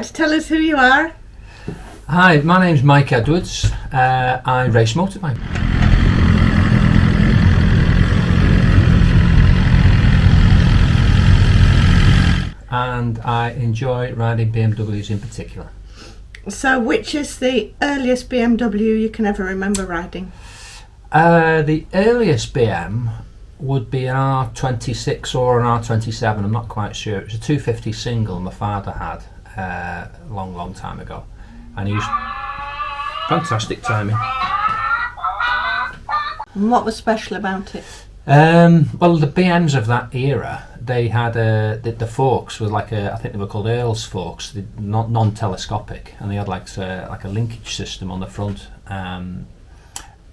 like to tell us who you are? Hi, my name's Mike Edwards. I race motorbike. And I enjoy riding BMWs in particular. So which is the earliest BMW you can ever remember riding? The earliest BM would be an R26 or an R27, I'm not quite sure. It was a 250 single my father had a long time ago. And he used... Fantastic timing. And what was special about it? Well, the BMs of that era, they had the forks were like I think they were called Earl's forks, non-telescopic, and they had like a linkage system on the front.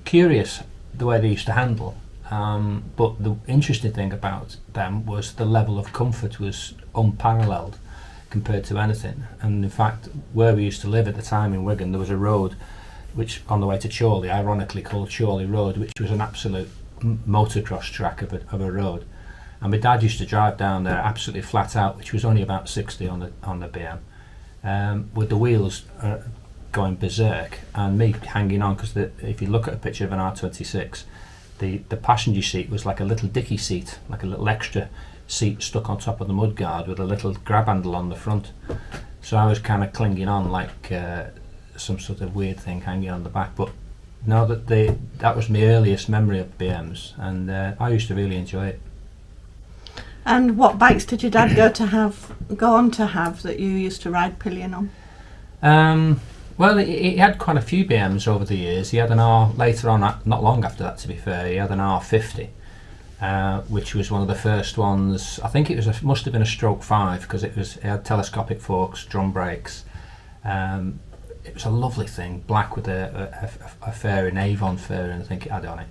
Curious the way they used to handle, but the interesting thing about them was the level of comfort was unparalleled compared to anything. And in fact, where we used to live at the time in Wigan, there was a road which on the way to Chorley, ironically called Chorley Road, which was an absolute motocross track of a road. And my dad used to drive down there absolutely flat out, which was only about 60 on the BM, with the wheels going berserk and me hanging on, because if you look at a picture of an R26, the passenger seat was like a little dicky seat, like a little extra seat stuck on top of the mudguard with a little grab handle on the front. So I was kind of clinging on like some sort of weird thing hanging on the back. But no, that was my earliest memory of BMs, and I used to really enjoy it. And what bikes did your dad go on to have that you used to ride pillion on? Well, he had quite a few BMs over the years. He had an R later on, not long after that to be fair, he had an R50, which was one of the first ones. I think it must have been a stroke 5, because it had telescopic forks, drum brakes. It was a lovely thing, black with a fairing, Avon fairing I think it had on it.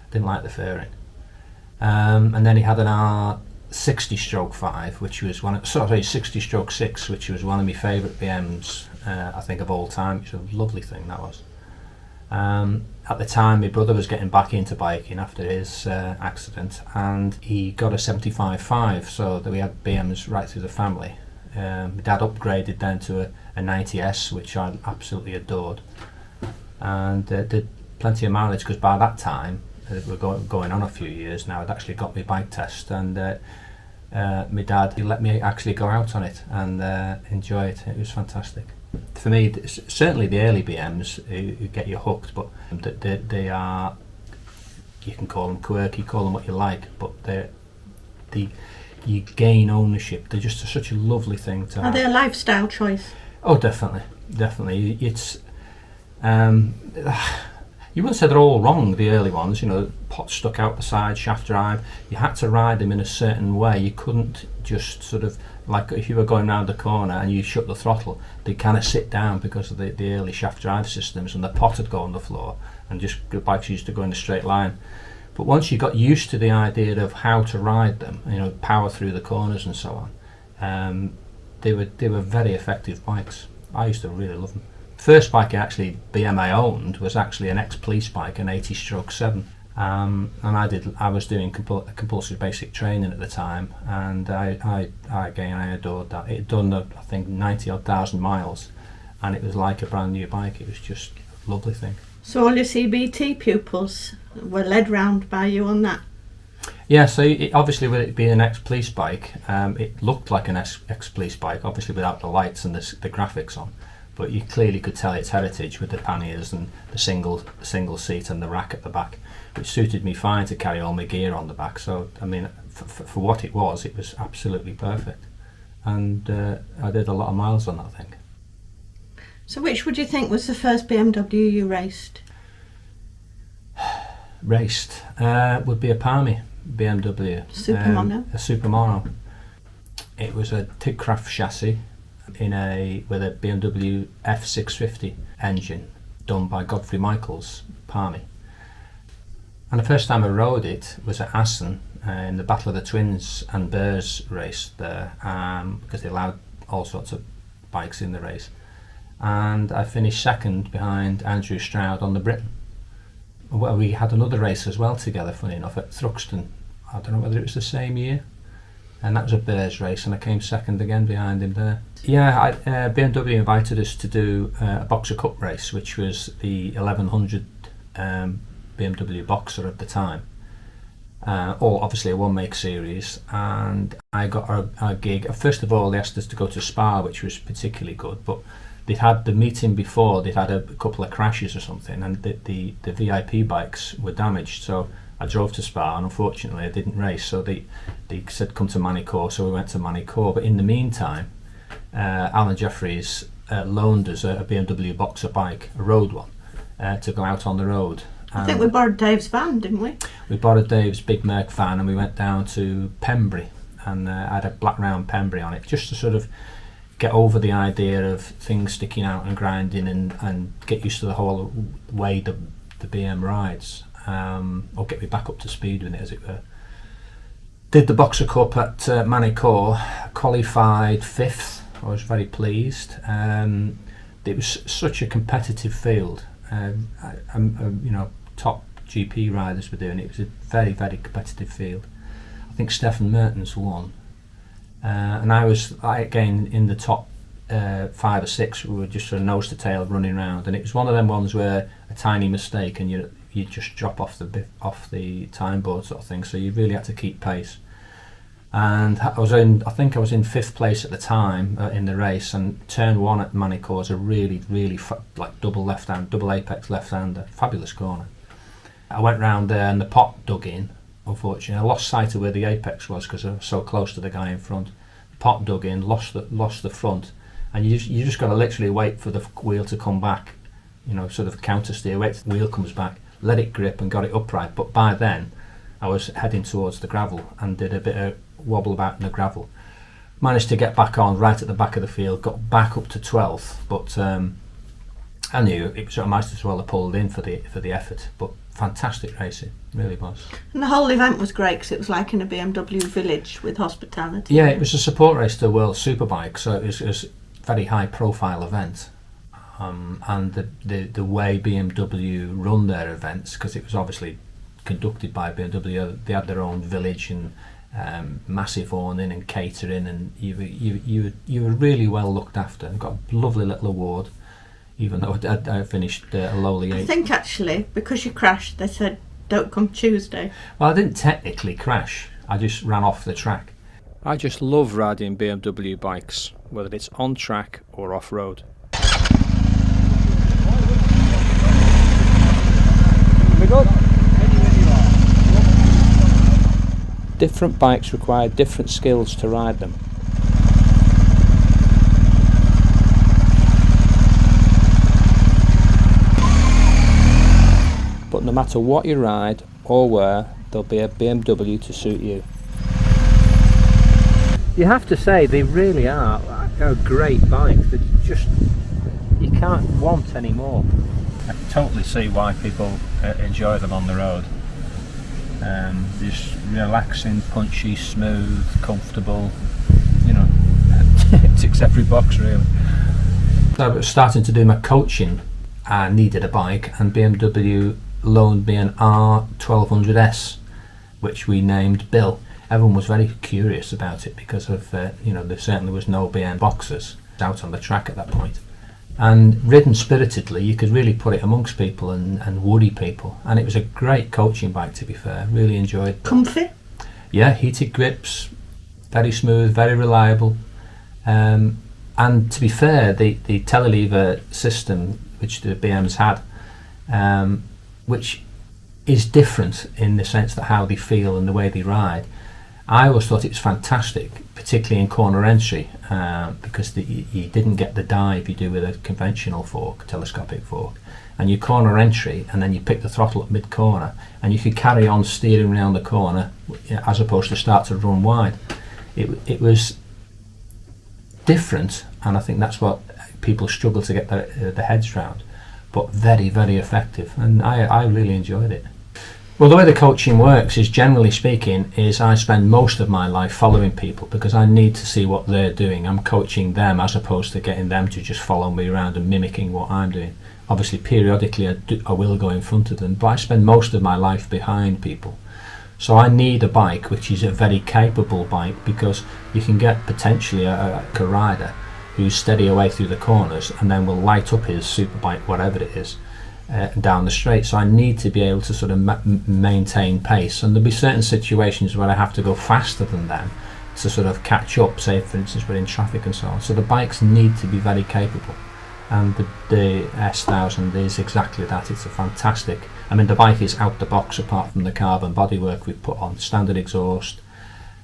Didn't like the fairing. And then he had an R60 stroke 5, which was 60 stroke 6, which was one of my favourite BMs, I think, of all time. It's a lovely thing, that was. At the time, my brother was getting back into biking after his accident, and he got a 75.5, so that we had BMs right through the family. My dad upgraded then to a 90S, which I absolutely adored, and did plenty of mileage, because by that time, we're going on a few years now, I'd actually got my bike test, and my dad, he let me actually go out on it and enjoy it. It was fantastic. For me, certainly the early BMs who get you hooked, but they are, you can call them quirky, call them what you like, but you gain ownership. They're just such a lovely thing to have. Are they a lifestyle choice? Oh, definitely. It's you wouldn't say they're all wrong, the early ones, pot stuck out the side, shaft drive. You had to ride them in a certain way. You couldn't just sort of, like if you were going round the corner and you shut the throttle, they kind of sit down because of the early shaft drive systems, and the pot would go on the floor, and just the bikes used to go in a straight line. But once you got used to the idea of how to ride them, power through the corners and so on, they were very effective bikes. I used to really love them. First bike BM I owned was actually an ex-police bike, an 80 stroke 7, and I was doing compulsory basic training at the time, and I adored that. It had done I think 90,000 miles, and it was like a brand new bike. It was just a lovely thing. So all your CBT pupils were led round by you on that? Yeah, so obviously with it being an ex-police bike, it looked like an ex-police bike, obviously without the lights and the graphics on. But you clearly could tell its heritage with the panniers and the single seat and the rack at the back, which suited me fine to carry all my gear on the back. So, I mean, for what it was absolutely perfect. And I did a lot of miles on that thing. So which would you think was the first BMW you raced? Would be a Palmy BMW. Supermono? A Supermono. It was a Tigcraft chassis, with a BMW F650 engine done by Godfrey Michaels, Palmy. And the first time I rode it was at Assen in the Battle of the Twins and Bears race there, because they allowed all sorts of bikes in the race. And I finished second behind Andrew Stroud on the Britain. Well, we had another race as well together, funny enough, at Thruxton. I don't know whether it was the same year. and that was a Bears race, and I came second again behind him there. Yeah, BMW invited us to do a Boxer Cup race, which was the 1100 BMW Boxer at the time. All obviously a one-make series, and I got a gig. First of all, they asked us to go to Spa, which was particularly good, but they'd had the meeting before, they'd had a couple of crashes or something, and the VIP bikes were damaged, so I drove to Spa, and unfortunately I didn't race, so they said come to Manicourt, so we went to Manicourt. But in the meantime, Alan Jeffries loaned us a BMW Boxer bike, a road one, to go out on the road. I think we borrowed Dave's van, didn't we? We borrowed Dave's big Merc van, and we went down to Pembrey, and I had a black round Pembrey on it, just to sort of get over the idea of things sticking out and grinding, and get used to the whole way the BM rides, or get me back up to speed with it, as it were. Did the Boxer Cup at Manicourt, qualified 5th. I was very pleased. It was such a competitive field. Top GP riders were doing it. It was a very, very competitive field. I think Stefan Mertens won, and I again in the top 5 or 6. We were just sort of nose to tail running around, and it was one of them ones where a tiny mistake and you just drop off the time board sort of thing. So you really had to keep pace. And I think I was in 5th place at the time in the race, and turn 1 at Manicourt is a really, really like double apex left-hander, fabulous corner. I went round there and the pot dug in, unfortunately. I lost sight of where the apex was because I was so close to the guy in front. The pot dug in, lost the front, and you just got to literally wait for the wheel to come back, sort of counter steer, wait till the wheel comes back, let it grip and got it upright. But by then I was heading towards the gravel and did a bit of wobble about in the gravel. Managed to get back on right at the back of the field, got back up to 12th, but I knew it was, I might as well have pulled in for the effort. But fantastic racing, really was. And the whole event was great because it was like in a BMW village with hospitality. Yeah, it was a support race to World Superbike, so it was a very high profile event. And the way BMW run their events, because it was obviously conducted by BMW, they had their own village and massive awning and catering, and you were really well looked after, and got a lovely little award, even though I finished a lowly 8th. I think actually because you crashed they said don't come Tuesday. Well, I didn't technically crash, I just ran off the track. I just love riding BMW bikes, whether it's on track or off road. We go. Different bikes require different skills to ride them. But no matter what you ride or where, there'll be a BMW to suit you. You have to say they really are a great bike. They're just, you can't want any more. I totally see why people enjoy them on the road. Just relaxing, punchy, smooth, comfortable, it ticks every box really. So I was starting to do my coaching. I needed a bike, and BMW loaned me an R1200S, which we named Bill. Everyone was very curious about it because of there certainly was no BM Boxers out on the track at that point. And ridden spiritedly, you could really put it amongst people and woody people, and it was a great coaching bike, to be fair. Really enjoyed it. Comfy? Yeah, heated grips, very smooth, very reliable, and to be fair, the telelever system which the BMs had, which is different in the sense that how they feel and the way they ride, I always thought it was fantastic, particularly in corner entry, because you didn't get the dive you do with a conventional fork, telescopic fork, and you corner entry and then you pick the throttle at mid-corner and you could carry on steering around the corner as opposed to start to run wide. It was different, and I think that's what people struggle to get their heads round, but very, very effective, and I really enjoyed it. Well, the way the coaching works is, generally speaking, is I spend most of my life following people because I need to see what they're doing. I'm coaching them as opposed to getting them to just follow me around and mimicking what I'm doing. Obviously, periodically I will go in front of them, but I spend most of my life behind people. So I need a bike which is a very capable bike, because you can get potentially a rider who's steady away through the corners and then will light up his super bike, whatever it is, down the straight. So I need to be able to sort of maintain pace, and there'll be certain situations where I have to go faster than them to sort of catch up, say for instance we're in traffic and so on. So the bikes need to be very capable, and the S1000 is exactly that. It's a fantastic, I mean, the bike is out the box apart from the carbon bodywork we've put on, standard exhaust,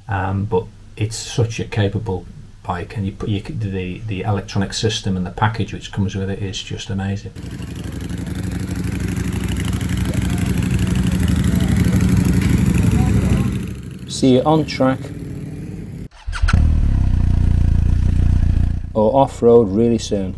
but it's such a capable bike, and the electronic system and the package which comes with it is just amazing. See you on track or off-road really soon.